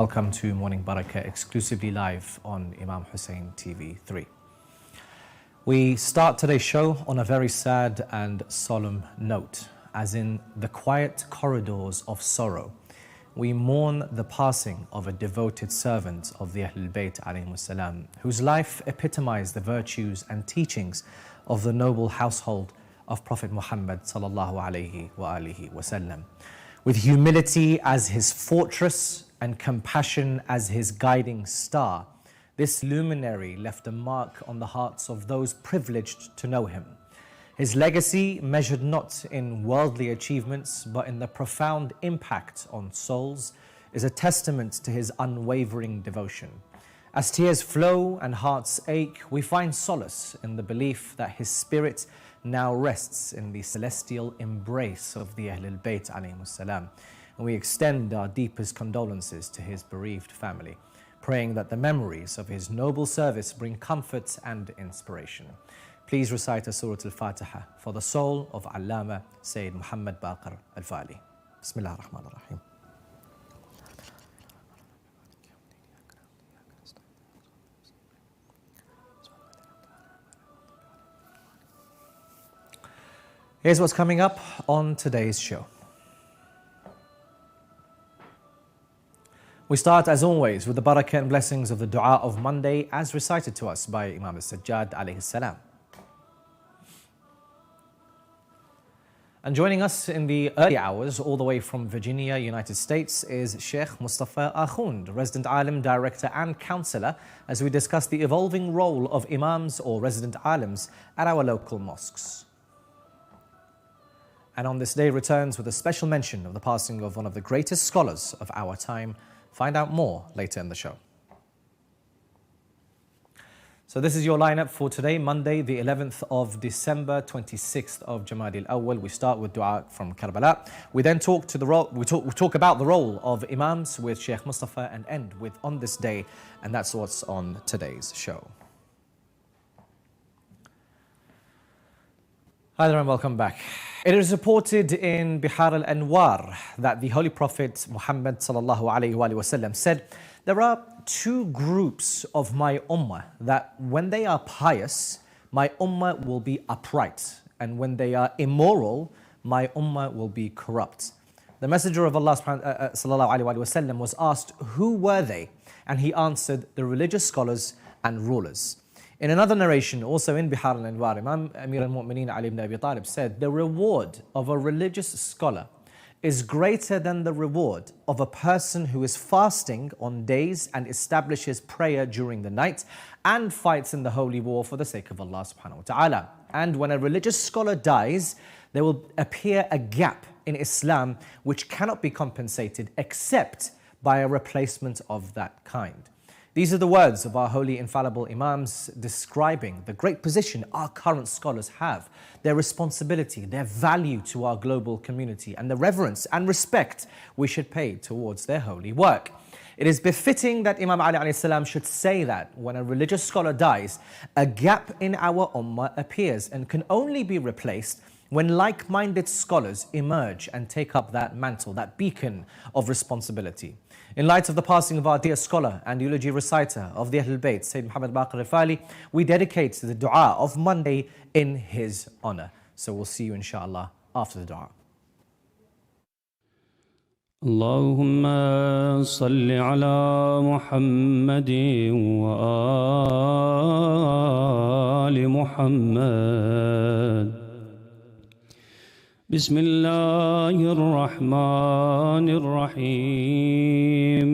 Welcome to Morning Baraka, exclusively live on Imam Hussein TV 3. We start today's show on a very sad and solemn note, as in the quiet corridors of sorrow. We mourn the passing of a devoted servant of the Ahlul Bayt alayhimus salam, whose life epitomized the virtues and teachings of the noble household of Prophet Muhammad sallallahu alayhi wa alihi wasallam. With humility as his fortress and compassion as his guiding star, this luminary left a mark on the hearts of those privileged to know him. His legacy, measured not in worldly achievements but in the profound impact on souls, is a testament to his unwavering devotion. As tears flow and hearts ache, we find solace in the belief that his spirit now rests in the celestial embrace of the Ahlul Bayt alayhimus salam. And we extend our deepest condolences to his bereaved family, praying that the memories of his noble service bring comfort and inspiration. Please recite a Surah Al-Fatiha for the soul of Allama Sayyid Muhammad Baqir Al-Fali. Bismillah ar-Rahman ar-Rahim. Here's what's coming up on today's show. We start, as always, with the barakah and blessings of the dua of Monday as recited to us by Imam As-Sajjad alayhi salam. And joining us in the early hours, all the way from Virginia, United States, is Sheikh Mustafa Akhund, resident alim, director and counsellor, as we discuss the evolving role of imams or resident alims at our local mosques. And on this day returns with a special mention of the passing of one of the greatest scholars of our time. Find out more later in the show. So this is your lineup for today, Monday, the 11th of December, 26th of Jamadi al-Awwal. We start with dua from Karbala. We then talk about the role of imams with Sheikh Mustafa and end with On This Day, and that's what's on today's show. Hi there and welcome back. It is reported in Bihar al-Anwar that the Holy Prophet Muhammad sallallahu alayhi wa sallam said, "There are two groups of my ummah that when they are pious, my ummah will be upright, and when they are immoral, my ummah will be corrupt." The Messenger of Allah sallallahu alayhi wa sallam was asked, who were they? And he answered, the religious scholars and rulers. In another narration, also in Bihar al-Anwar, Imam Amir al-Mu'mineen Ali ibn Abi Talib said, the reward of a religious scholar is greater than the reward of a person who is fasting on days and establishes prayer during the night and fights in the holy war for the sake of Allah subhanahu wa ta'ala. And when a religious scholar dies, there will appear a gap in Islam which cannot be compensated except by a replacement of that kind. These are the words of our holy infallible imams describing the great position our current scholars have, their responsibility, their value to our global community, and the reverence and respect we should pay towards their holy work. It is befitting that Imam Ali alayhi salam should say that when a religious scholar dies, a gap in our ummah appears and can only be replaced when like-minded scholars emerge and take up that mantle, that beacon of responsibility. In light of the passing of our dear scholar and eulogy reciter of the Ahlul Bayt, Sayyid Muhammad Baqir Al-Fali, we dedicate the dua of Monday in his honor. So we'll see you inshallah after the dua. اللهم صل على محمد وآل محمد بسم الله الرحمن الرحيم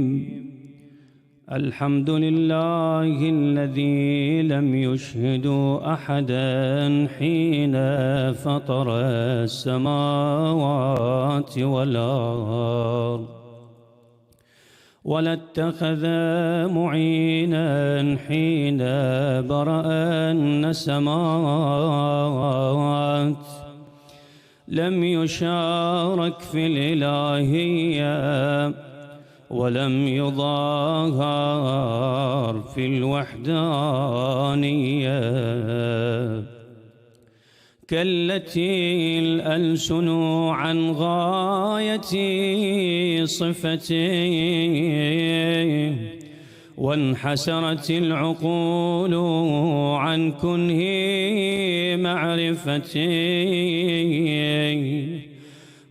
الحمد لله الذي لم يشهد أحدا حين فطر السماوات والأرض ولا اتخذ معينا حين برأ السماوات لم يشارك في الإلهية ولم يظاهر في الوحدانية كالتي الألسن عن غاية صفتي، وانحسرت العقول عن كنه معرفتي،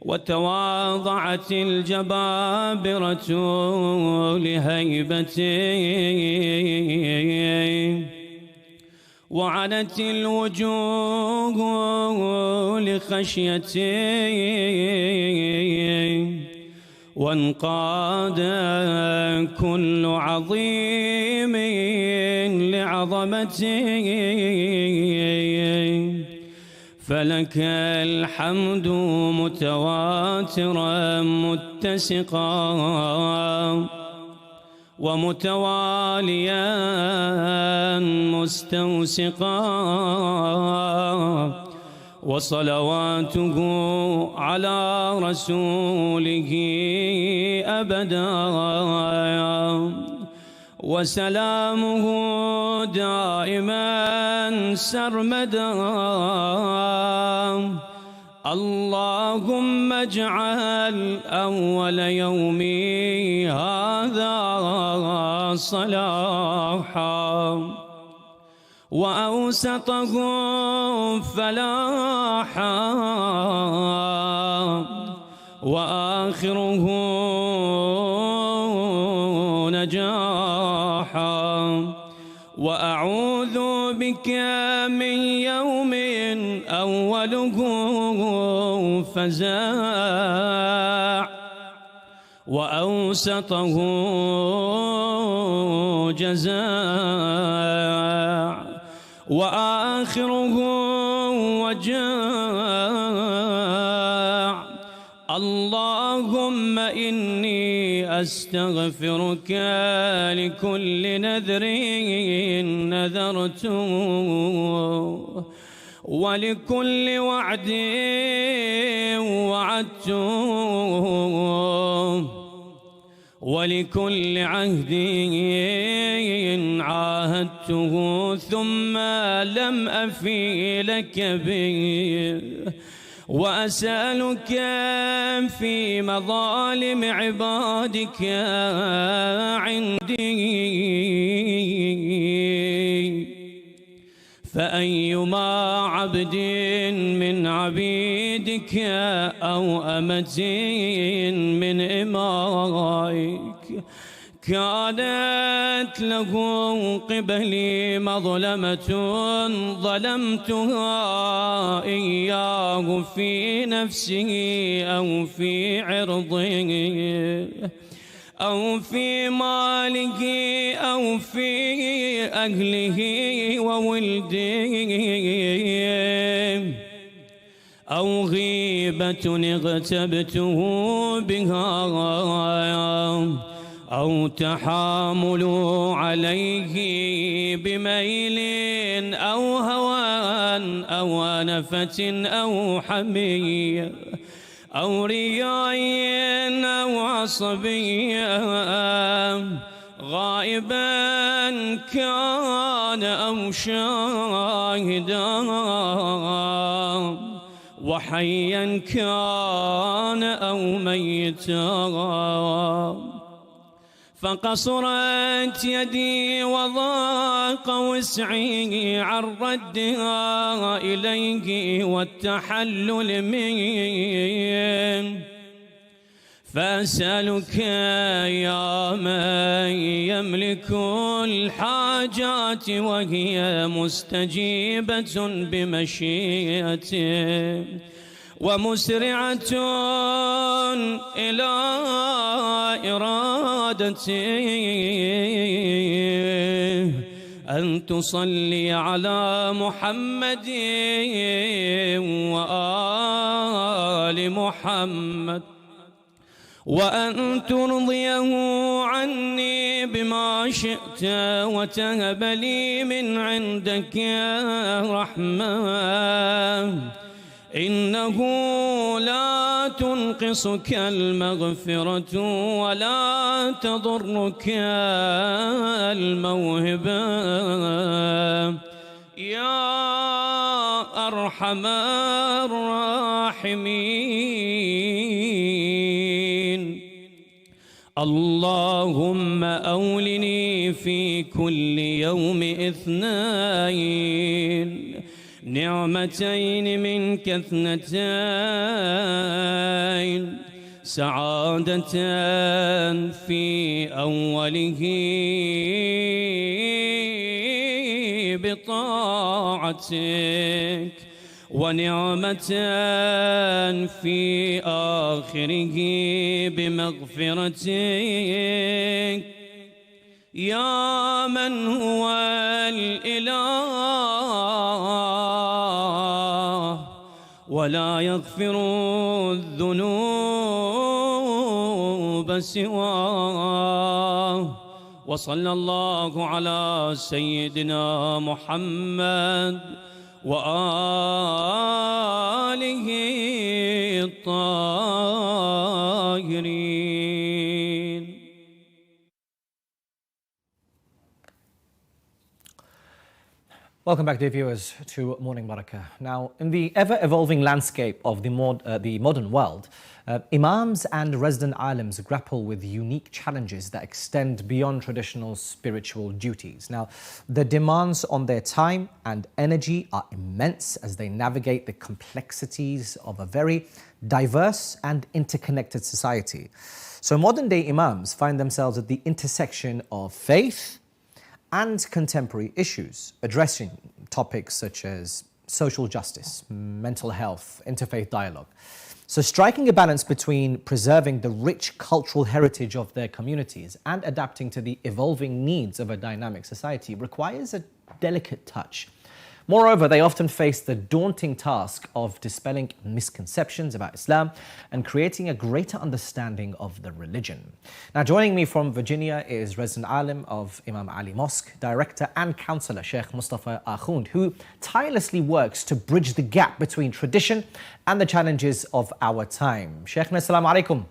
وتواضعت الجبابرة لهيبتي، وعنت الوجوه لخشيتي، وانقاد كل عظيم لعظمتي، فلك الحمد متواترا متسقا، ومتواليا مستوسقا، وصلواته على رسوله أبدا، وسلامه دائما سرمدا. اللهم اجعل أول يومي هذا صلاحا، وأوسطه فلاحا، وآخره نجاحا، وأعوذ بك من يوم أوله فزاع، وأوسطه جزاع، وآخره وجاع. اللهم إني أستغفرك لكل نذر نذرته، ولكل وعد وعدته، ولكل عهد عاهدته، ثم لم أفي لك به. وأسألك في مظالم عبادك عندي، فأيما عبد من عبيدك أو أمة من إمائك كانت له قبلي مظلمة ظلمتها إياه في نفسه أو في عرضه أو في ماله أو في أهله وولده، أو غيبة اغتبته بها، أو تحامل عليه بميل أو هوان أو أنفة أو حمية أو رياء أو عصبية، غائبا كان أو شاهدا، وحيا كان أو ميتا. فقصرت يدي وضاق وسعي عن ردها إليه والتحلل منه، فأسألك يا من يملك الحاجات وهي مستجيبة بمشيئته ومسرعة إلى إرادته، أن تصلي على محمد وآل محمد، وأن ترضيه عني بما شئت، وتهب لي من عندك رحمة، إنه لا تنقصك المغفرة ولا تضرك الموهبة، يا أرحم أرحم الراحمين. اللهم أولني في كل يوم اثنين نعمتين منك اثنتين، سعادة في أوله بطاعتك، ونعمة في آخره بمغفرتك، يا من هو الإله ولا يغفر الذنوب سواه. وصلى الله على سيدنا محمد وآله الطاهرين. Welcome back, dear viewers, to Morning Baraka. Now, in the ever-evolving landscape of the modern world, Imams and resident alims grapple with unique challenges that extend beyond traditional spiritual duties. Now, the demands on their time and energy are immense as they navigate the complexities of a very diverse and interconnected society. So modern-day Imams find themselves at the intersection of faith and contemporary issues, addressing topics such as social justice, mental health, interfaith dialogue. So striking a balance between preserving the rich cultural heritage of their communities and adapting to the evolving needs of a dynamic society requires a delicate touch. Moreover, they often face the daunting task of dispelling misconceptions about Islam and creating a greater understanding of the religion. Now, joining me from Virginia is resident alim of Imam Ali Mosque, director and counsellor Sheikh Mustafa Akhund, who tirelessly works to bridge the gap between tradition and the challenges of our time. Sheikhna, assalamu alaikum.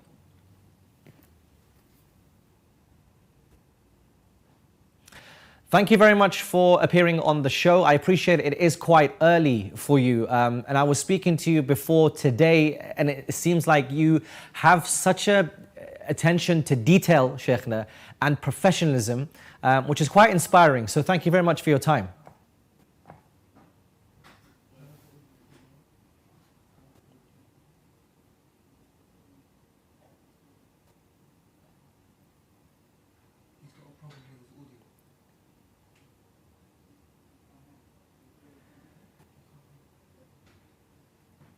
Thank you very much for appearing on the show. I appreciate it is quite early for you. And I was speaking to you before today, and it seems like you have such a attention to detail, Sheikhna, and professionalism, which is quite inspiring. So thank you very much for your time.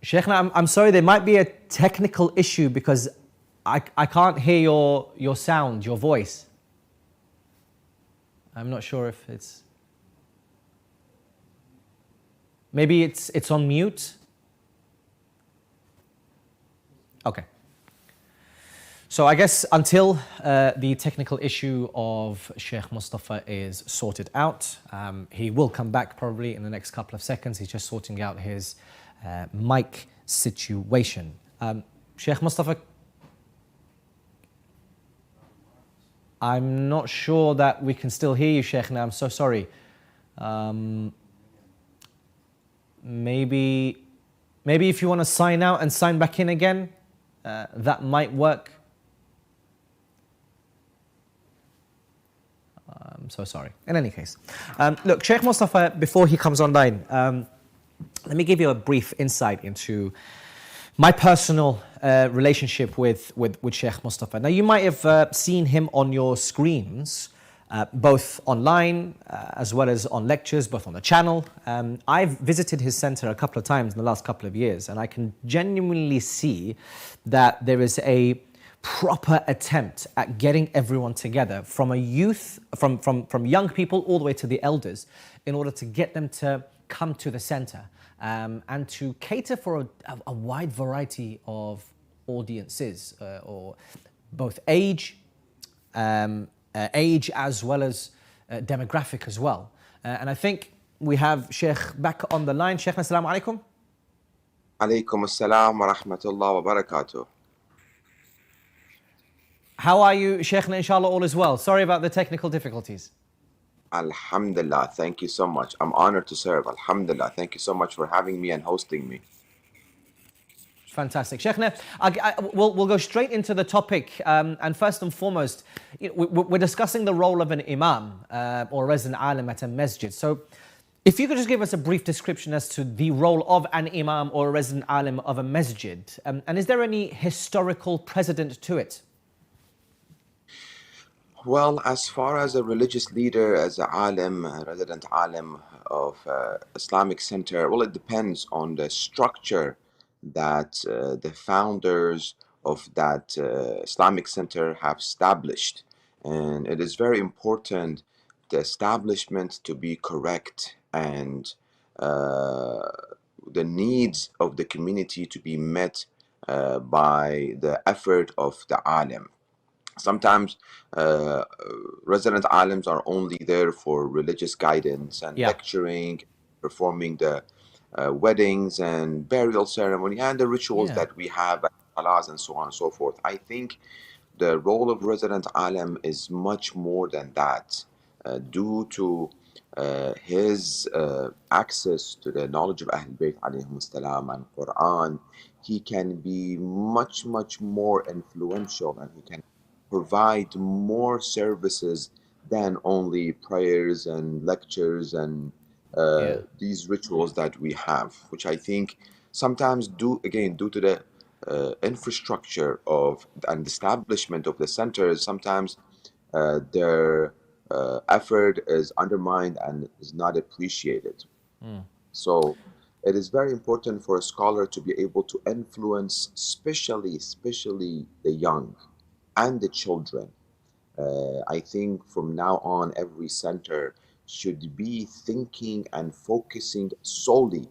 Sheikhna, I'm sorry, there might be a technical issue because I can't hear your sound, your voice. I'm not sure if it's... Maybe it's on mute? Okay. So I guess until the technical issue of Sheikh Mustafa is sorted out, he will come back probably in the next couple of seconds. He's just sorting out his mic situation. Sheikh Mustafa, I'm not sure that we can still hear you, Sheikhna. I'm so sorry. Maybe if you want to sign out and sign back in again, that might work. I'm so sorry. In any case, look, Sheikh Mustafa, before he comes online, let me give you a brief insight into my personal relationship with Sheikh Mustafa. Now, you might have seen him on your screens, both online as well as on lectures, both on the channel. I've visited his center a couple of times in the last couple of years, and I can genuinely see that there is a proper attempt at getting everyone together from a youth, from young people all the way to the elders, in order to get them to come to the center and to cater for a wide variety of audiences, or both age as well as demographic as well. And I think we have Sheikh back on the line. Sheikh, assalamu alaikum. Alaikum assalam wa rahmatullah wa barakatuh. How are you, Sheikhna? Inshallah, all is well. Sorry about the technical difficulties. Alhamdulillah, thank you so much. I'm honored to serve. Alhamdulillah, thank you so much for having me and hosting me. Fantastic. Sheikhna, we'll go straight into the topic. And first and foremost, we're discussing the role of an imam or resident alim at a masjid. So if you could just give us a brief description as to the role of an imam or a resident alim of a masjid. And is there any historical precedent to it? Well, as far as a religious leader, as a alim, a resident alim of Islamic Center, well, it depends on the structure that the founders of that Islamic Center have established. And it is very important the establishment to be correct and uh, the needs of the community to be met by the effort of the alim. Sometimes uh, resident alims are only there for religious guidance and Yeah, lecturing, performing the weddings and burial ceremony and the rituals yeah, that we have at salas and so on and so forth. I think the role of resident alim is much more than that, due to his access to the knowledge of Ahl Bayt alayhim salam and Quran. He can be much more influential, and he can provide more services than only prayers and lectures and yeah, these rituals that we have, which I think sometimes due to the infrastructure of and establishment of the centers, sometimes their effort is undermined and is not appreciated. So it is very important for a scholar to be able to influence, especially the young and the children. I think from now on, every center should be thinking and focusing solely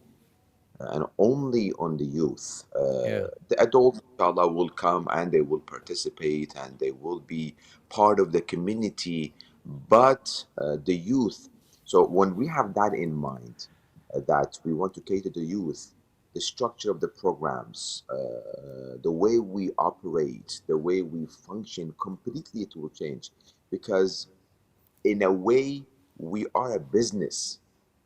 and only on the youth. yeah, The adults, inshallah, will come and they will participate and they will be part of the community, but the youth. So when we have that in mind, that we want to cater to youth, the structure of the programs, the way we operate, the way we function, completely it will change, because in a way we are a business.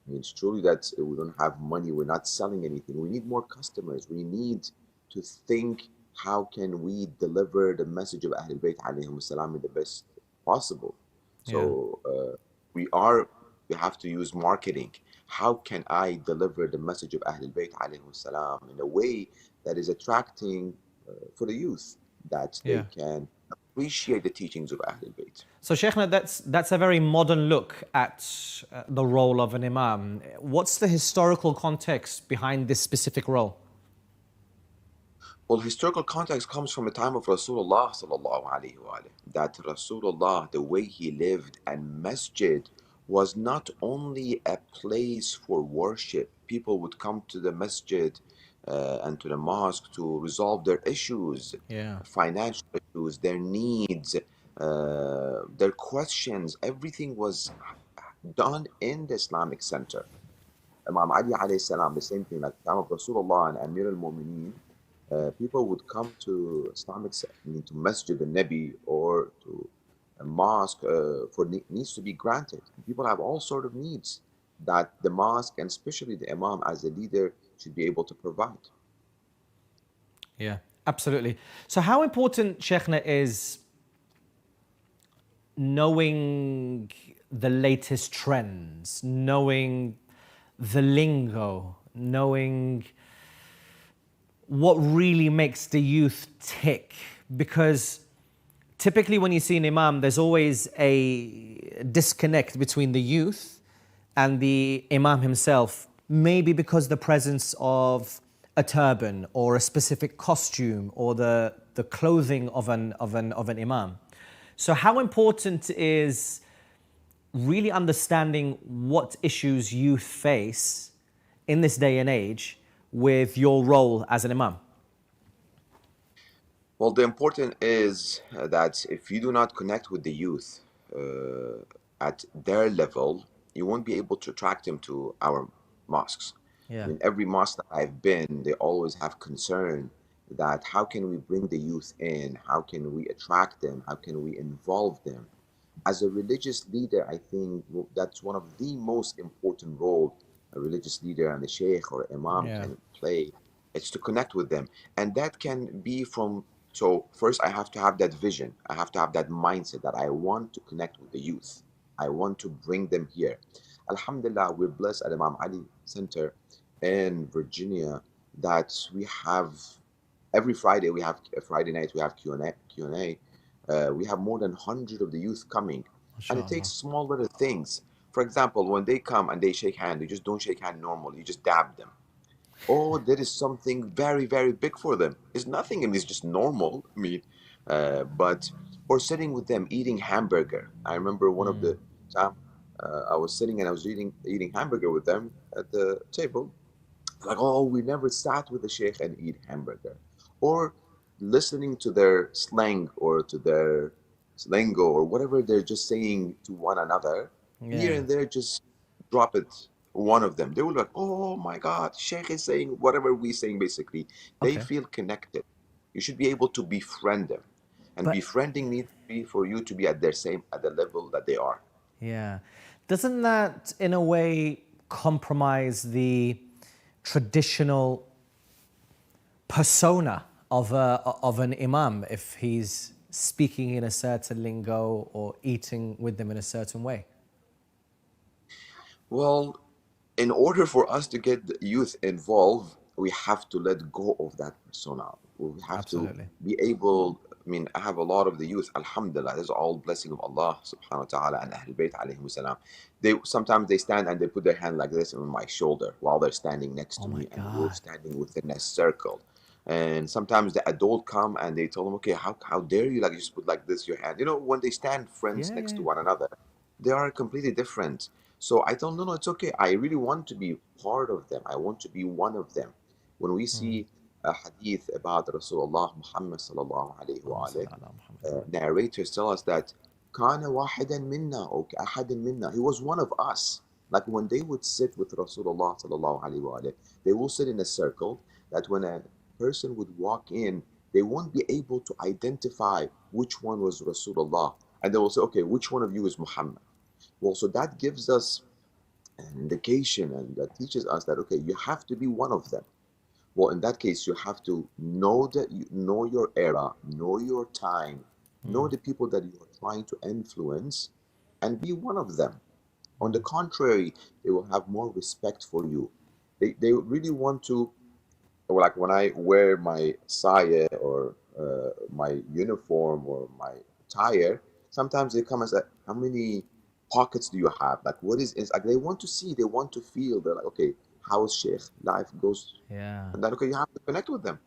I mean, it's truly that we don't have money, we're not selling anything. We need more customers. We need to think, how can we deliver the message of Ahlul Bayt alayhim salam in the best possible? yeah. So we have to use marketing. How can I deliver the message of Ahlul Bayt alayhim salam in a way that is attracting for the youth, that they Yeah. can appreciate the teachings of Ahlul Bayt? So, Sheikhna, that's a very modern look at the role of an imam. What's the historical context behind this specific role? Well, historical context comes from the time of Rasulullah sallallahu alaihi wasallam. That Rasulullah, the way he lived, and masjid was not only a place for worship. People would come to the masjid and to the mosque to resolve their issues, Yeah, financial issues, their needs, their questions. Everything was done in the Islamic center. Imam Ali alayhi salam, the same thing, like the time of Rasulullah and Amir al-Mu'mineen, people would come to I mean, to Masjid al-Nabi or to a mosque for needs to be granted. People have all sort of needs that the mosque and especially the imam as a leader should be able to provide. yeah, absolutely. So, how important, Sheikhna, is knowing the latest trends, knowing the lingo, knowing what really makes the youth tick? Because typically when you see an imam, there's always a disconnect between the youth and the imam himself, maybe because the presence of a turban or a specific costume or the clothing of an imam. So how important is really understanding what issues youth face in this day and age with your role as an imam? Well, the important is that if you do not connect with the youth at their level, you won't be able to attract them to our mosques. I Yeah, mean, every mosque that I've been, they always have concern that how can we bring the youth in? How can we attract them? How can we involve them? as a religious leader, I think that's one of the most important role a religious leader and a sheikh or imam Yeah. can play. It's to connect with them, and that can be from. So first, I have to have that vision. I have to have that mindset that I want to connect with the youth. I want to bring them here. Alhamdulillah, we're blessed at Imam Ali Center in Virginia that we have every Friday we have a Friday night we have Q&A. We have more than 100 of the youth coming, and it takes MashaAllah. small little things. For example, when they come and they shake hand, you just don't shake hand normal. You just dab them. Oh, there is something very, very big for them. It's nothing. I mean, it's just normal. I mean, but or sitting with them eating hamburger. I remember one of the time I was sitting and I was eating hamburger with them at the table, like, oh, we never sat with the sheikh and eat hamburger, or listening to their slang or to their slango or whatever they're just saying to one another here Yeah. and there. Just drop it, one of them, they will be like, oh my god, sheikh is saying whatever we saying. Basically, they Okay. feel connected. You should be able to befriend them, and But befriending needs to be for you to be at their same at the level that they are. yeah, doesn't that in a way compromise the traditional persona of an imam if he's speaking in a certain lingo or eating with them in a certain way? Well, in order for us to get the youth involved, we have to let go of that persona. We have to Absolutely. be able. I mean, I have a lot of the youth, alhamdulillah, this is all blessing of Allah subhanahu wa ta'ala and Ahlul Bayt alayhi salam. They sometimes they stand and they put their hand like this on my shoulder while they're standing next Oh to my me and we're God. standing within a circle. And sometimes the adult come and they tell them, okay, how dare you like just put like this your hand? You know, when they stand friends Yeah, next yeah. to one another, they are completely different. So I told, no, no, it's okay. I really want to be part of them. I want to be one of them. When we see a hadith about Rasulullah Muhammad sallallahu alayhi Allahumma wa salli alayhi, ala Muhammad. narrators tell us that kana wahidan minna or ahadan minna. He was one of us. Like when they would sit with Rasulullah sallallahu alayhi wa alayhi, they will sit in a circle that when a person would walk in, they won't be able to identify which one was Rasulullah. And they will say, okay, which one of you is Muhammad? Well, so that gives us an indication and that teaches us that, okay, you have to be one of them. Well, in that case, you have to know that you know your era, know your time, know the people that you are trying to influence, and be one of them. On the contrary, they will have more respect for you. They really want to, like when I wear my saya or my uniform or my attire, sometimes they come and say, "How many pockets do you have? Like, what is like?" They want to see, they want to feel. They're like, "Okay, how's Sheikh life goes?" Yeah. And then, okay, you have to connect with them.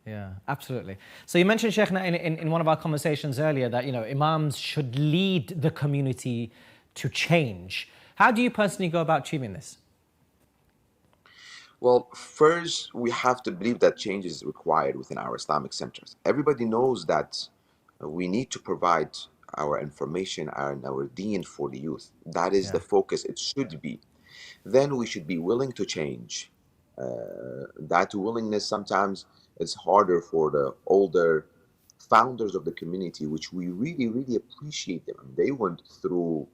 Yeah, absolutely. So you mentioned, Sheikhna, in one of our conversations earlier that, imams should lead the community to change. How do you personally go about achieving this? Well, first, we have to believe that change is required within our Islamic centers. Everybody knows that we need to provide our information and our deen for the youth. That is the Yeah, focus. It should be. Then we should be willing to change. That willingness sometimes is harder for the older founders of the community, which we really, really appreciate them. And they went through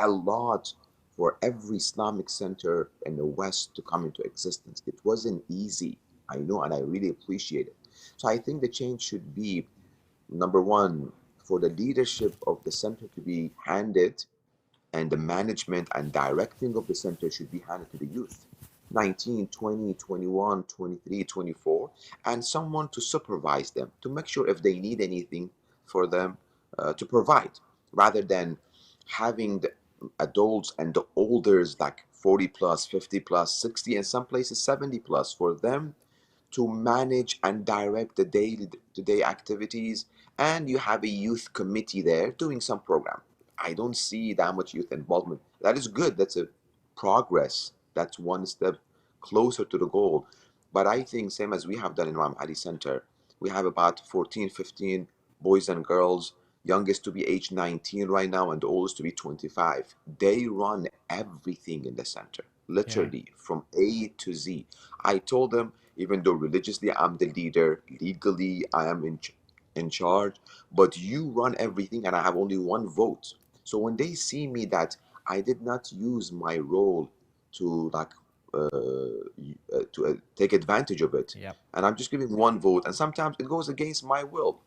a lot for every Islamic center in the West to come into existence. It wasn't easy, I know, and I really appreciate it. So I think the change should be number one, for the leadership of the center to be handed and the management and directing of the center should be handed to the youth 19, 20, 21, 23, 24, and someone to supervise them to make sure if they need anything for them to provide, rather than having the adults and the olders like 40 plus, 50 plus, 60, and some places 70 plus for them to manage and direct the daily to day activities, and you have a youth committee there doing some program. I don't see that much youth involvement. That is good. That's a progress. That's one step closer to the goal. But I think same as we have done in Imam Ali Center, we have about 14, 15 boys and girls, youngest to be age 19 right now and the oldest to be 25. They run everything in the center, yeah, literally from A to Z. I told them, even though religiously I'm the leader, legally I am in charge, but you run everything and I have only one vote. So when they see me that I did not use my role to take advantage of it, Yep. and I'm just giving one vote, and sometimes it goes against my will,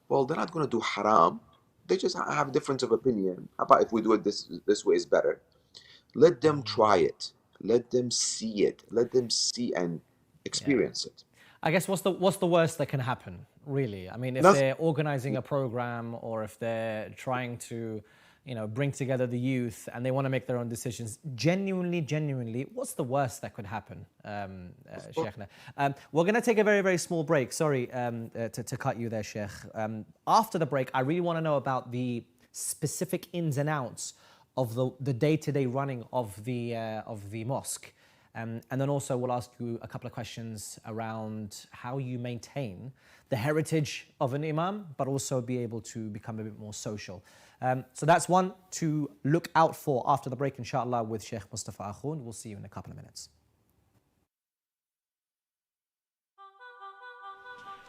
well, they're not going to do haram. They just have a difference of opinion. How about if we do it this way is better? Let them try it. Let them see it. Let them see and Yeah. experience it. I guess what's the worst that can happen, really? I mean, if Nothing. they're organizing a program or if they're trying to, bring together the youth and they want to make their own decisions, genuinely, what's the worst that could happen, Sheikhna? We're going to take a very, very small break. Sorry to cut you there, Sheikh. After the break, I really want to know about the specific ins and outs of the day-to-day running of the mosque. And then also we'll ask you a couple of questions around how you maintain the heritage of an imam, but also be able to become a bit more social. So that's one to look out for after the break, inshallah, with Sheikh Mustafa Akhoon. We'll see you in a couple of minutes.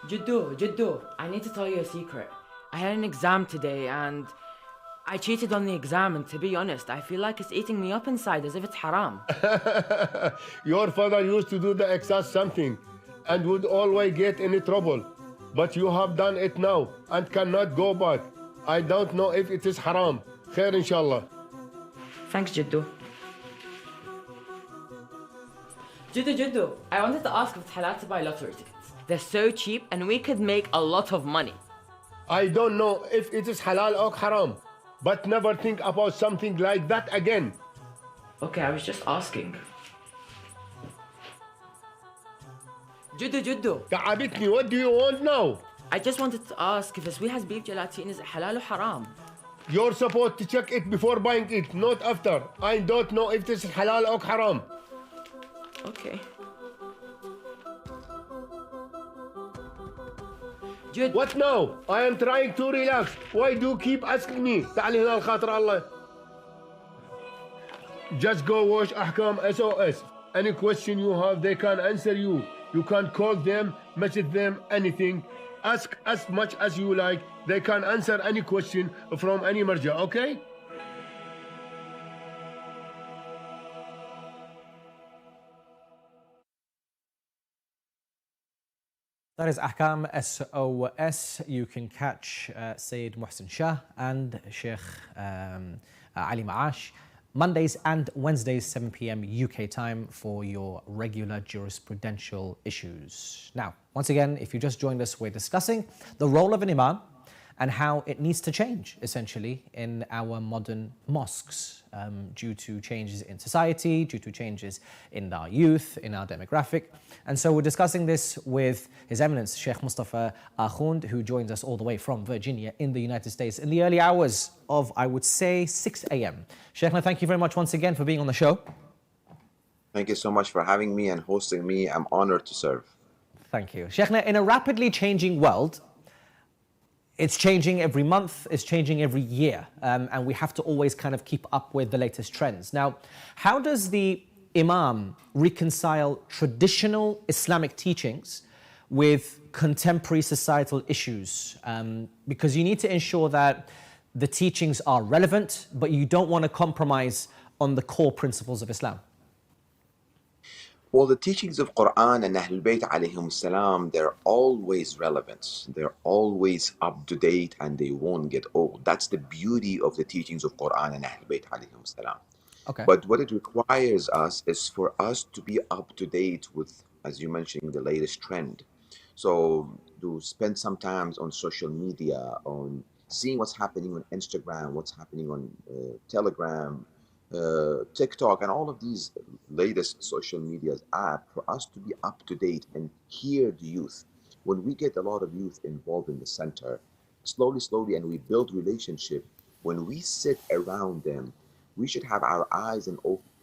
Jiddu, I need to tell you a secret. I had an exam today and I cheated on the exam, and to be honest, I feel like it's eating me up inside as if it's haram. Your father used to do the exact something and would always get in trouble. But you have done it now and cannot go back. I don't know if it is haram. Khair inshallah. Thanks, Jiddu. Jiddu, I wanted to ask if it's halal to buy lottery tickets. They're so cheap and we could make a lot of money. I don't know if it is halal or haram, but never think about something like that again. Okay, I was just asking. Jiddu, تعبتني. What do you want now? I just wanted to ask if the sweet has beef gelatin is halal or haram? You're supposed to check it before buying it, not after. I don't know if this is halal or haram. Okay. What now? I am trying to relax. Why do you keep asking me? تعال هنا الخاطر الله. Just go watch Ahkam SOS. Any question you have, they can answer you. You can call them, message them, anything. Ask as much as you like. They can answer any question from any marja, okay? That is Ahkam SOS. You can catch Sayyid Muhsin Shah and Sheikh Ali Maash Mondays and Wednesdays, 7 p.m. UK time for your regular jurisprudential issues. Now, once again, if you just joined us, we're discussing the role of an imam and how it needs to change, essentially, in our modern mosques due to changes in society, due to changes in our youth, in our demographic. And so we're discussing this with His Eminence, Sheikh Mustafa Akhoon, who joins us all the way from Virginia in the United States in the early hours of, I would say, 6 a.m. Sheikhna, thank you very much once again for being on the show. Thank you so much for having me and hosting me. I'm honored to serve. Thank you. Sheikhna, in a rapidly changing world, it's changing every month, it's changing every year, and we have to always kind of keep up with the latest trends. Now, how does the Imam reconcile traditional Islamic teachings with contemporary societal issues? Because you need to ensure that the teachings are relevant, but you don't want to compromise on the core principles of Islam. Well, the teachings of Quran and Ahlul Bayt alayhim salam, they're always relevant. They're always up to date and they won't get old. That's the beauty of the teachings of Quran and Ahlul Bayt alayhim salam. Okay. But what it requires us is for us to be up to date with, as you mentioned, the latest trend. So to spend some time on social media, on seeing what's happening on Instagram, what's happening on Telegram, TikTok, and all of these latest social media app, for us to be up to date and hear the youth. When we get a lot of youth involved in the center, slowly, and we build relationship, when we sit around them, we should have our eyes and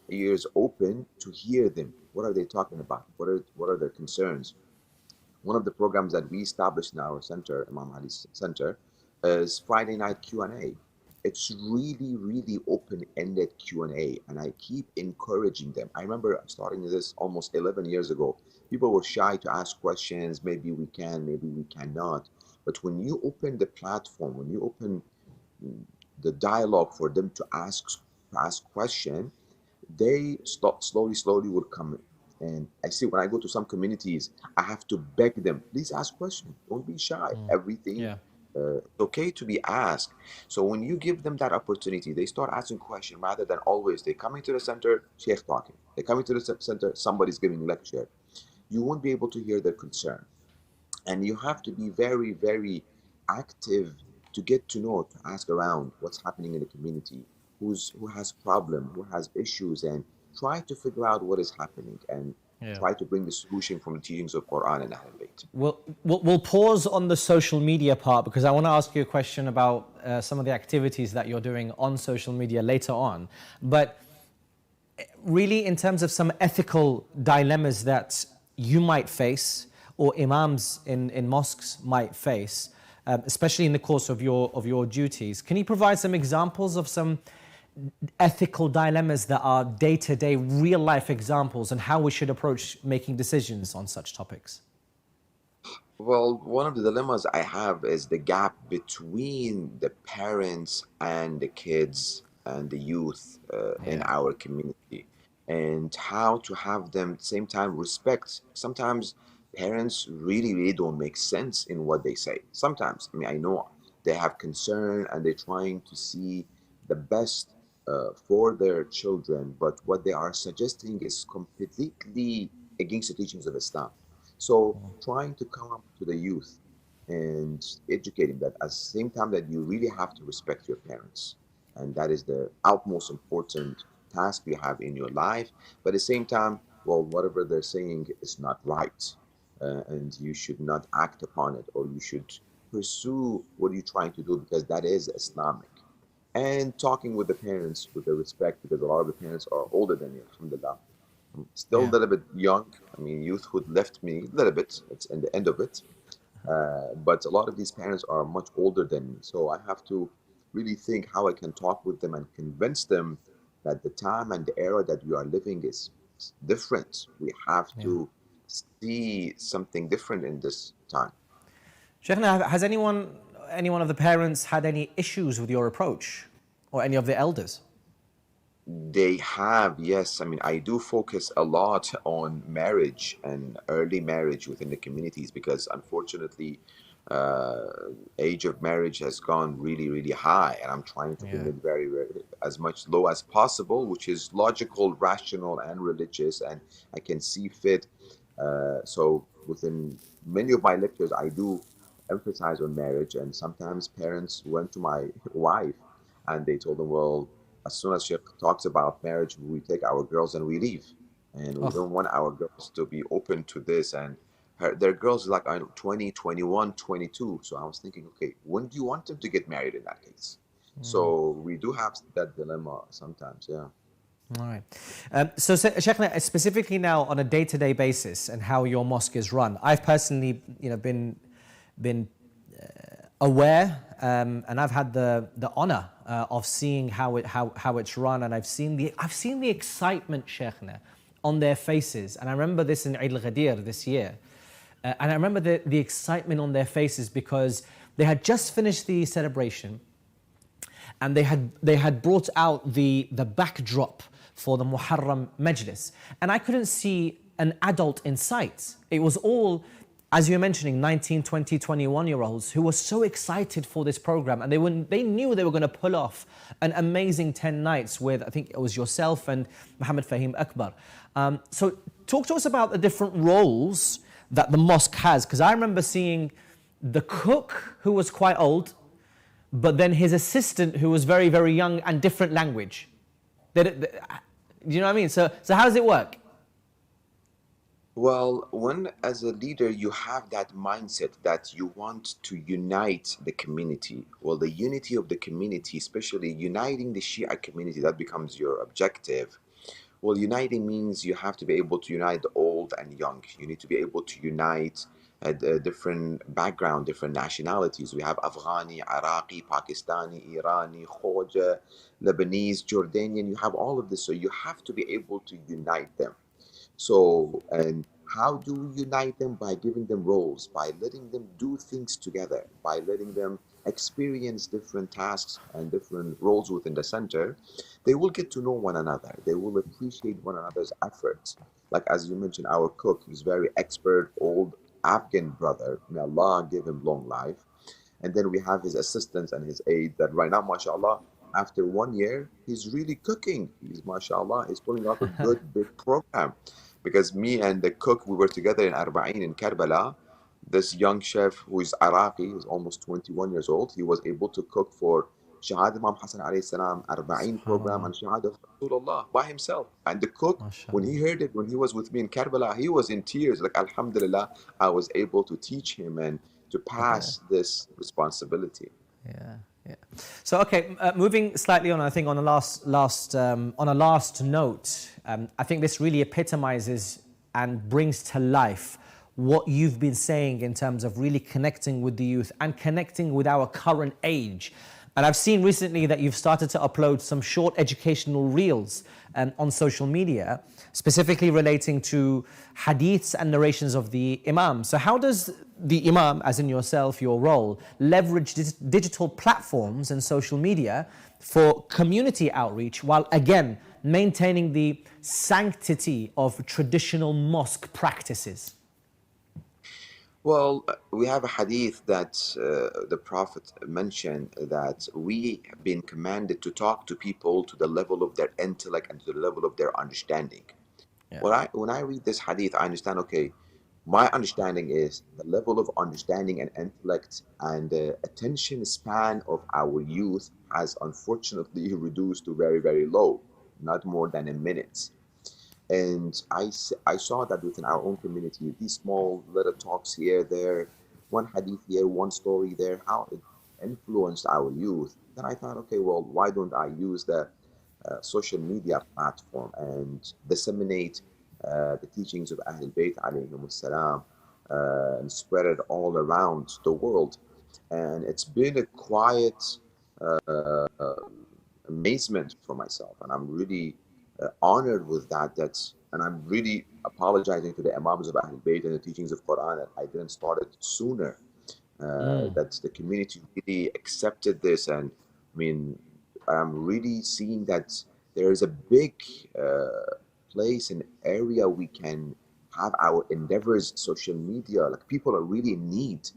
ears open to hear them. What are they talking about? What are their concerns? One of the programs that we established in our center, Imam Ali's center, is Friday night Q&A. It's really open-ended Q&A, and I keep encouraging them. I remember starting this almost 11 years ago. People were shy to ask questions. Maybe we can, maybe we cannot. But when you open the platform, when you open the dialogue for them to ask question, they stop slowly will come. And I see when I go to some communities, I have to beg them, please ask questions, don't be shy, everything Yeah. it's okay to be asked. So when you give them that opportunity, they start asking questions rather than always they coming to the center, sheikh talking, they coming to the center, somebody's giving lecture. You won't be able to hear their concern, and you have to be very very active to get to know, to ask around what's happening in the community, who has problem, who has issues, and try to figure out what is happening and Yeah. try to bring the solution from the teachings of Quran and Ahlul Bayt. We'll pause on the social media part because I want to ask you a question about some of the activities that you're doing on social media later on. But really, in terms of some ethical dilemmas that you might face or imams in mosques might face, especially in the course of your duties, can you provide some examples of some ethical dilemmas that are day-to-day real-life examples and how we should approach making decisions on such topics? Well, one of the dilemmas I have is the gap between the parents and the kids and the youth in Yeah. our community, and how to have them at the same time respect. Sometimes parents really don't make sense in what they say. Sometimes, I mean, I know they have concern and they're trying to see the best for their children, but what they are suggesting is completely against the teachings of Islam. So trying to come up to the youth and educating that at the same time that you really have to respect your parents. And that is the utmost important task you have in your life. But at the same time, well, whatever they're saying is not right. And you should not act upon it, or you should pursue what you're trying to do because that is Islamic. And talking with the parents with the respect, because a lot of the parents are older than you, alhamdulillah, still a Yeah. little bit young. I mean, youthhood left me a little bit. It's in the end of it. But a lot of these parents are much older than me. So I have to really think how I can talk with them and convince them that the time and the era that we are living is different. We have Yeah. to see something different in this time. Shaykhna, has any one of the parents had any issues with your approach or any of the elders? They have, yes. I mean, I do focus a lot on marriage and early marriage within the communities because unfortunately, uh, age of marriage has gone really high, and I'm trying to bring Yeah. it very as much low as possible, which is logical, rational, and religious, and I can see fit. So within many of my lectures, I do emphasize on marriage, and sometimes parents went to my wife and they told them, well, as soon as she talks about marriage, we take our girls and we leave, and we Oh, don't want our girls to be open to this. And their girls like I know 20, 21, 22. So I was thinking, okay, when do you want them to get married in that case? So we do have that dilemma sometimes, yeah. all right. So, Shaykhna, specifically now on a day-to-day basis and how your mosque is run, I've personally, been aware, and I've had the honor of seeing how it's run, and I've seen the excitement, Shaykhna, on their faces. And I remember this in Eid al-Ghadir this year, and I remember the excitement on their faces because they had just finished the celebration, and they had brought out the backdrop for the Muharram Majlis, and I couldn't see an adult in sight. It was all, as you're mentioning, 19, 20, 21-year-olds who were so excited for this program, and they knew they were going to pull off an amazing 10 nights with, I think it was yourself and Muhammad Fahim Akbar. So talk to us about the different roles that the mosque has, because I remember seeing the cook who was quite old, but then his assistant who was very young and different language. Do you know what I mean? So how does it work? Well, when as a leader you have that mindset that you want to unite the community, well, the unity of the community, especially uniting the Shia community, that becomes your objective. Well, uniting means you have to be able to unite the old and young. You need to be able to unite the different background, different nationalities. We have Afghani, Iraqi, Pakistani, Irani, Khoja, Lebanese, Jordanian. You have all of this, so you have to be able to unite them. So, and how do we unite them? By giving them roles, by letting them do things together, by letting them experience different tasks and different roles within the center, they will get to know one another. They will appreciate one another's efforts. Like as you mentioned, our cook, he's very expert, old Afghan brother. May Allah give him long life. And then we have his assistants and his aide that right now, mashallah, after 1 year, he's really cooking. He's, mashallah, he's pulling off a good big program. Because me and the cook, we were together in Arba'in in Karbala. This young chef who is Iraqi, who's almost 21 years old, he was able to cook for Shahad Imam Hussein alayhi salam, Arba'in program, and Shahad of Rasulullah by himself. And the cook, when he heard it, when he was with me in Karbala, he was in tears. Like, alhamdulillah, I was able to teach him and to pass this responsibility. Yeah. So, okay, moving slightly on, I think on a last note, I think this really epitomizes and brings to life what you've been saying in terms of really connecting with the youth and connecting with our current age. And I've seen recently that you've started to upload some short educational reels on social media, specifically relating to hadiths and narrations of the Imam. So how does the Imam, as in yourself, your role, leverage digital platforms and social media for community outreach while, again, maintaining the sanctity of traditional mosque practices? Well, we have a hadith that the Prophet mentioned that we have been commanded to talk to people to the level of their intellect and to the level of their understanding. Yeah. When I read this hadith, I understand, okay, my understanding is the level of understanding and intellect and the attention span of our youth has unfortunately reduced to very, very low, not more than a minute. And I saw that within our own community, these small little talks here, there, one hadith here, one story there, how it influenced our youth. Then I thought, okay, well, why don't I use the social media platform and disseminate the teachings of Ahlul Bayt alayhim salam and spread it all around the world. And it's been a quiet amazement for myself, and I'm really honored with that. And I'm really apologizing to the Imams of Ahlul Bayt and the teachings of Quran that I didn't start it sooner. That the community really accepted this, and I mean, I'm really seeing that there is a big place and area we can have our endeavors. Social media, like, people are really in need.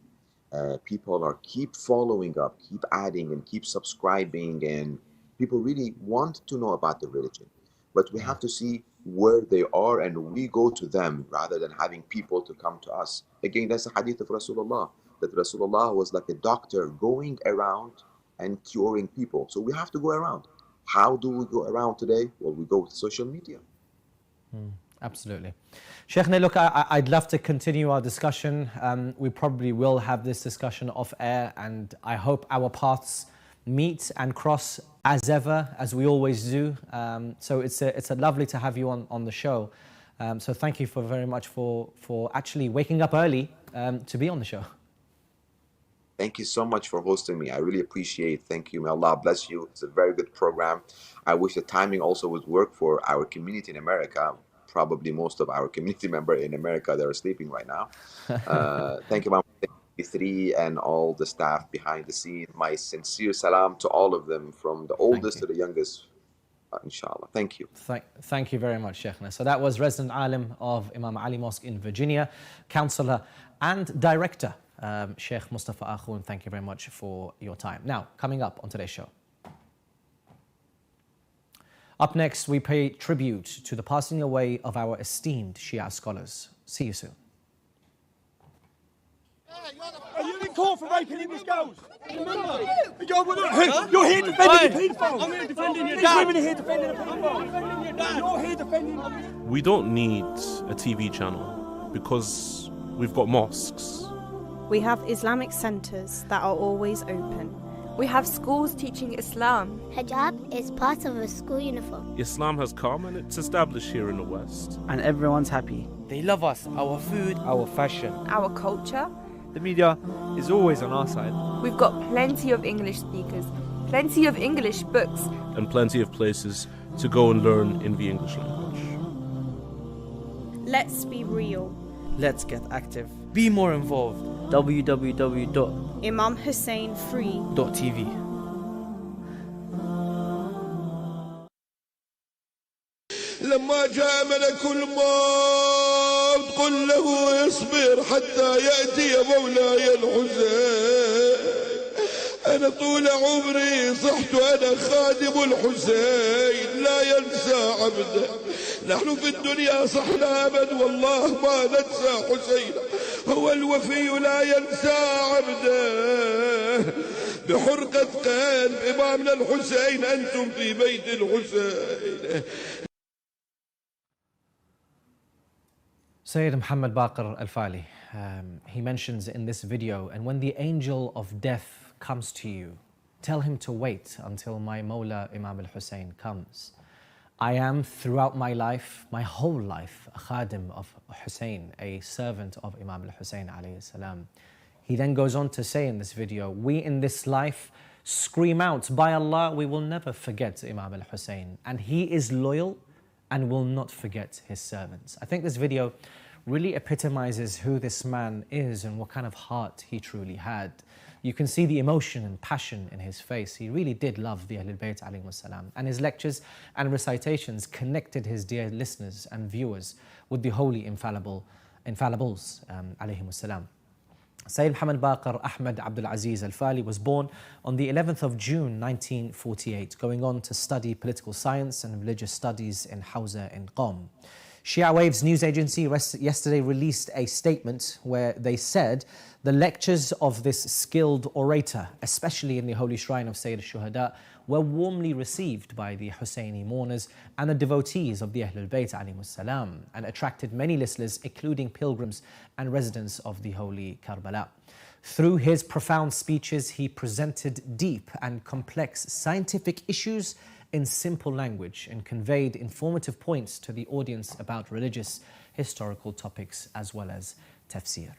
People are keep following up, keep adding, and keep subscribing, and people really want to know about the religion. But we have to see where they are and we go to them rather than having people to come to us. Again, that's a hadith of Rasulullah, that Rasulullah was like a doctor going around and curing people. So we have to go around. How do we go around today? Well, we go with social media. Absolutely. Sheikhna, look, I'd love to continue our discussion. We probably will have this discussion off air, and I hope our paths meet and cross as ever, as we always do. So it's a lovely to have you on the show. So thank you very much for actually waking up early to be on the show. Thank you so much for hosting me. I really appreciate it. Thank you. May Allah bless you. It's a very good program. I wish the timing also would work for our community in America. Probably most of our community members in America, they're sleeping right now. Thank you, Imam Hussein TV and all the staff behind the scene. My sincere salam to all of them, from the oldest to the youngest, inshallah. Thank you. Thank you very much, Sheikhna. So that was resident alim of Imam Ali Mosque in Virginia, counselor and director, Sheikh Mustafa Akhoon. Thank you very much for your time. Now, coming up on today's show. Up next, we pay tribute to the passing away of our esteemed Shia scholars. See you soon. Are you in court for raping English girls? You're here defending the paedophile. I'm here defending your dad. Women are here defending the paedophile. You're here defending. We don't need a TV channel because we've got mosques. We have Islamic centres that are always open. We have schools teaching Islam. Hijab is part of a school uniform. Islam has come and it's established here in the West. And everyone's happy. They love us, our food, our fashion, our culture. The media is always on our side. We've got plenty of English speakers, plenty of English books, and plenty of places to go and learn in the English language. Let's be real. Let's get active. Be more involved. www.imamhusseinfree.tv. لما جاء ملك الموت قل له اصبر حتى يأتي مولاي الحسين. أنا طول عمري صحت وأنا خادم الحسين لا ينسى عبده. نحن في الدنيا صحنا أبد والله ما ننسى حسين. هو الوفي لا ينسى عبده. بحرقة قلب إمامنا الحسين أنتم في بيت الحسين. Sayyid Muhammad Baqir Al-Fali, he mentions in this video, and when the angel of death comes to you, tell him to wait until my Mawla Imam Al-Hussein comes. I am throughout my life, my whole life, a khadim of Hussein, a servant of Imam Al-Hussein alayhi salam. He then goes on to say in this video, we in this life scream out, by Allah, we will never forget Imam Al-Hussein, and he is loyal and will not forget his servants. I think this video really epitomizes who this man is and what kind of heart he truly had. You can see the emotion and passion in his face. He really did love the Ahlul Bayt alayhimus salam, and his lectures and recitations connected his dear listeners and viewers with the holy infallibles alayhimus salam. Sayyid Muhammad Baqir Ahmad Abdul Aziz Al-Fali was born on the 11th of June 1948, going on to study political science and religious studies in Hawza in Qom. Shia Waves news agency yesterday released a statement where they said the lectures of this skilled orator, especially in the holy shrine of Sayyid al-Shuhada, were warmly received by the Husseini mourners and the devotees of the Ahlul Bayt alayhimus salam, and attracted many listeners, including pilgrims and residents of the holy Karbala. Through his profound speeches, he presented deep and complex scientific issues in simple language and conveyed informative points to the audience about religious, historical topics as well as tafsir.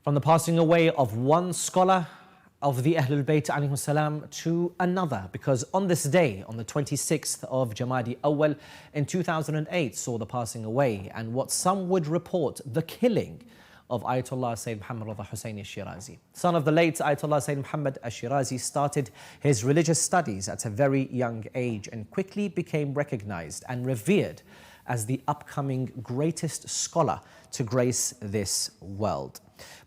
From the passing away of one scholar of the Ahlul Bayt alayhimus salam to another, because on this day, on the 26th of Jamadi Awwal in 2008, saw the passing away and what some would report the killing of Ayatollah Sayyid Muhammad Rida Husseini Shirazi. Son of the late Ayatollah Sayyid Muhammad Shirazi, started his religious studies at a very young age and quickly became recognized and revered as the upcoming greatest scholar to grace this world.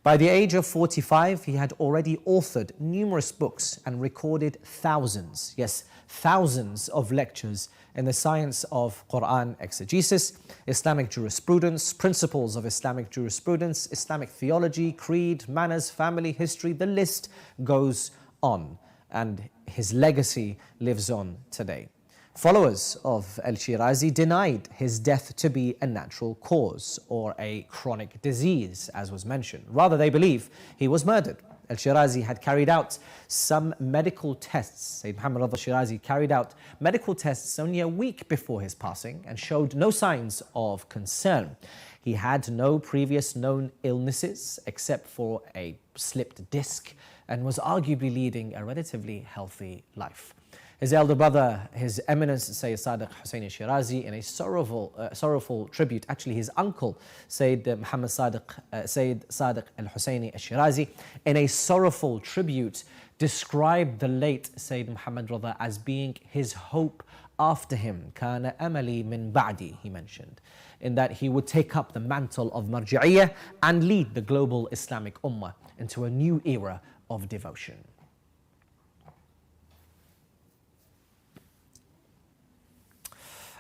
By the age of 45, he had already authored numerous books and recorded thousands, yes, thousands of lectures in the science of Quran exegesis, Islamic jurisprudence, principles of Islamic jurisprudence, Islamic theology, creed, manners, family history. The list goes on, and his legacy lives on today. Followers of Al-Shirazi denied his death to be a natural cause or a chronic disease, as was mentioned. Rather, they believe he was murdered. Al-Shirazi had carried out some medical tests. Sayyid Muhammad Rida Shirazi carried out medical tests only a week before his passing and showed no signs of concern. He had no previous known illnesses except for a slipped disc and was arguably leading a relatively healthy life. His elder brother, His Eminence Sayyid Sadiq Husseini Shirazi, in a sorrowful tribute, actually his uncle, Sayyid Muhammad Sayyid Sadiq al-Husseini al-Shirazi, in a sorrowful tribute, described the late Sayyid Muhammad Rida as being his hope after him. Kana amali min ba'di, he mentioned, in that he would take up the mantle of marji'iyah and lead the global Islamic ummah into a new era of devotion.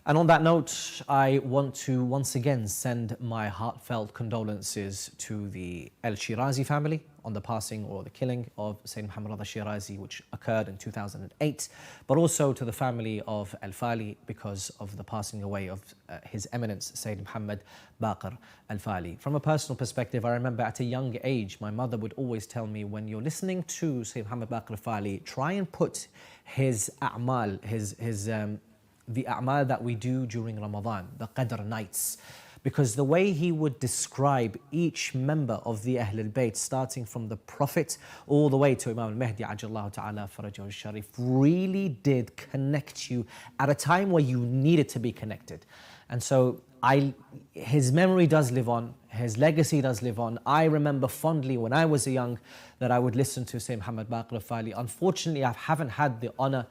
And on that note, I want to once again send my heartfelt condolences to the Al-Shirazi family on the passing or the killing of Sayyid Muhammad Rida Shirazi, which occurred in 2008, but also to the family of Al-Fali because of the passing away of His Eminence Sayyid Muhammad Baqir Al-Fali. From a personal perspective, I remember at a young age, my mother would always tell me, when you're listening to Sayyid Muhammad Baqir Al-Fali, try and put his a'mal, the a'mal that we do during Ramadan, the Qadr nights, because the way he would describe each member of the Ahlul Bayt, starting from the Prophet all the way to Imam al-Mahdi ajallahu ta'ala farajahu al-sharif, really did connect you at a time where you needed to be connected. And so his memory does live on, his legacy does live on. I remember fondly when I was young that I would listen to Sayyid Muhammad Baqir Fadhil. Unfortunately, I haven't had the honor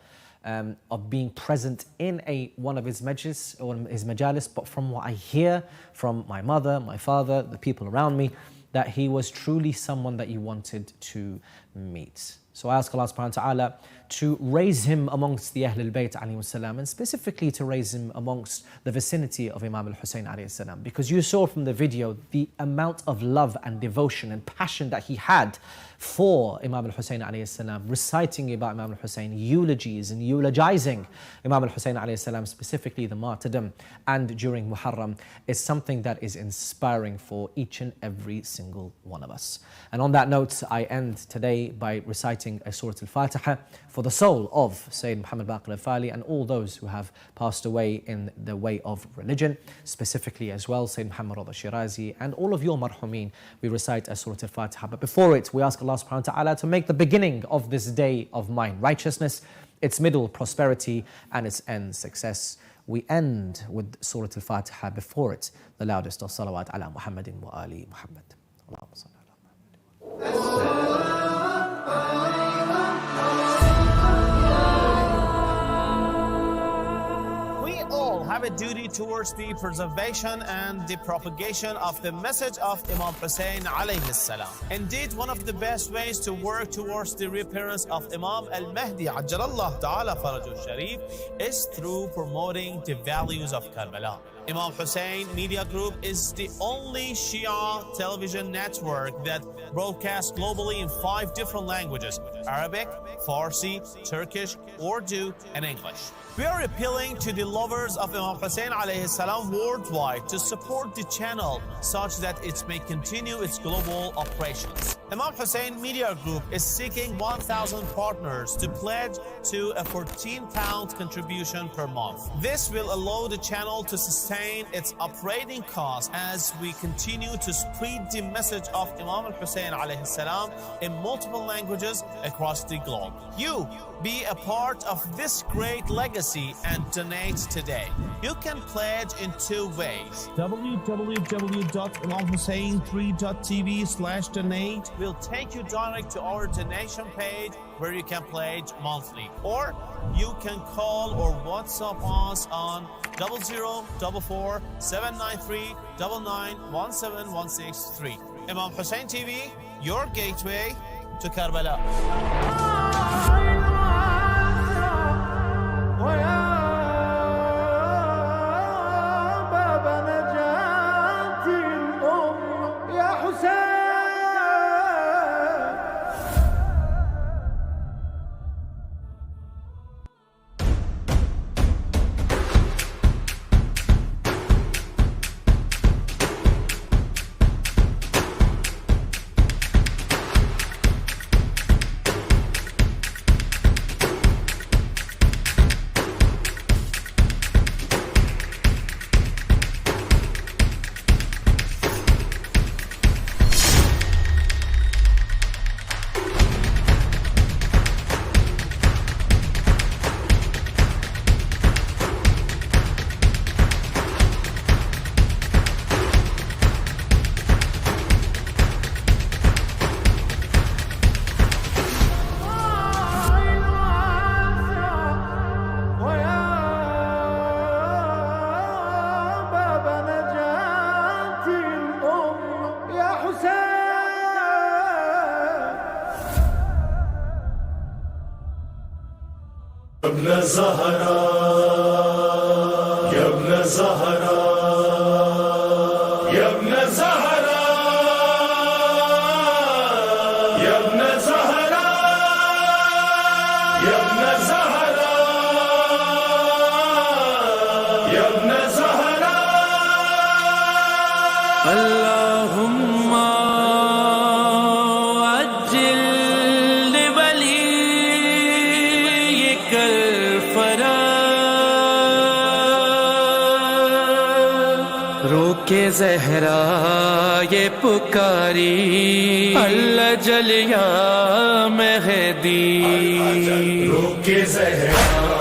of being present in one of his majlis or his majalis, but from what I hear from my mother, my father, the people around me, that he was truly someone that you wanted to meet. So I ask Allah subhanahu wa ta'ala to raise him amongst the Ahlul Bayt alayhi salam, and specifically to raise him amongst the vicinity of Imam Hussein alayhi salam, because you saw from the video the amount of love and devotion and passion that he had for Imam Hussein alayhi salam, reciting about Imam Hussein, eulogies and eulogizing Imam Hussein alayhi salam, specifically the martyrdom and during Muharram, is something that is inspiring for each and every single one of us. And on that note, I end today by reciting a Surah Al-Fatiha for the soul of Sayyid Muhammad Baqir Fadhil and all those who have passed away in the way of religion, specifically as well Sayyid Muhammad Rada Shirazi and all of your marhumeen. We recite a Surah Al-Fatiha, but before it we ask Allah subhanahu wa ta'ala to make the beginning of this day of mine righteousness, its middle prosperity and its end success. We end with Surah Al-Fatiha, before it the loudest of salawat ala Muhammadin wa ali Muhammad. Allahumma salli ala Muhammad. Have a duty towards the preservation and the propagation of the message of Imam Hussein alayhi salam. Indeed, one of the best ways to work towards the reappearance of Imam al-Mahdi ajalallahu ta'ala farajahu sharif is through promoting the values of Karbala. Imam Hussein Media Group is the only Shia television network that broadcasts globally in 5 different languages: Arabic, Farsi, Turkish, Urdu, and English. We are appealing to the lovers of Imam Hussein alayhi salam worldwide to support the channel such that it may continue its global operations. Imam Hussein Media Group is seeking 1,000 partners to pledge to a £14 contribution per month. This will allow the channel to sustain its operating costs as we continue to spread the message of Imam Hussein alayhi salam in multiple languages across the globe. You be a part of this great legacy and donate today. You can pledge in 2 ways. www.imamhussein3.tv/donate will take you direct to our donation page where you can pledge monthly. Or you can call or WhatsApp us on 0044 793 9917163. Imam Hussein TV, your gateway to Karbala. يا ابن زهراء يا ابن زهراء يا ابن زهراء يا ابن زهراء يا ابن زهراء يا ابن زهراء اللهم عجل لوليك الفرج के ज़हरा ये पुकारी अल्लाह जलिया मेहदी रो के ज़हरा